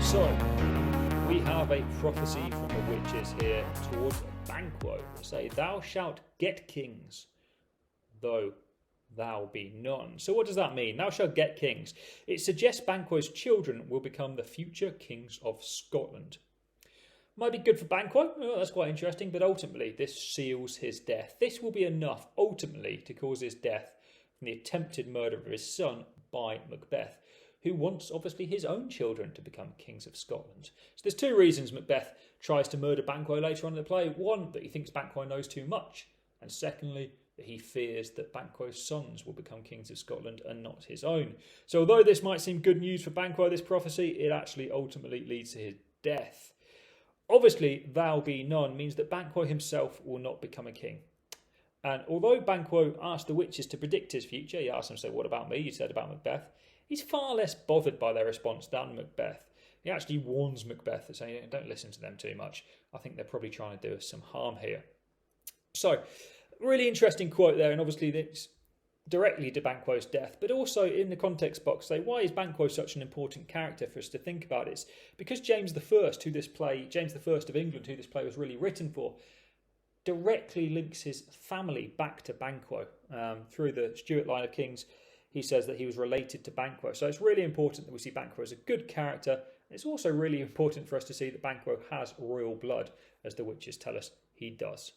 So, we have a prophecy from the witches here towards Banquo. They say, "Thou shalt get kings, though thou be none." So what does that mean? Thou shalt get kings. It suggests Banquo's children will become the future kings of Scotland. Might be good for Banquo, that's quite interesting, but ultimately this seals his death. This will be enough, ultimately, to cause his death from the attempted murder of his son by Macbeth, who wants, obviously, his own children to become kings of Scotland. So there's two reasons Macbeth tries to murder Banquo later on in the play. One, that he thinks Banquo knows too much, and secondly, that he fears that Banquo's sons will become kings of Scotland and not his own. So although this might seem good news for Banquo, this prophecy, it actually ultimately leads to his death. Obviously, thou be none means that Banquo himself will not become a king. And although Banquo asked the witches to predict his future, he asked them, so what about me? You said about Macbeth. He's far less bothered by their response than Macbeth. He actually warns Macbeth, saying, don't listen to them too much. I think they're probably trying to do us some harm here. So, really interesting quote there, and obviously it's directly to Banquo's death, but also in the context box say, why is Banquo such an important character for us to think about? It's because James I, James I of England, who this play was really written for, directly links his family back to Banquo. Through the Stuart line of kings, he says that he was related to Banquo. So it's really important that we see Banquo as a good character. It's also really important for us to see that Banquo has royal blood, as the witches tell us he does.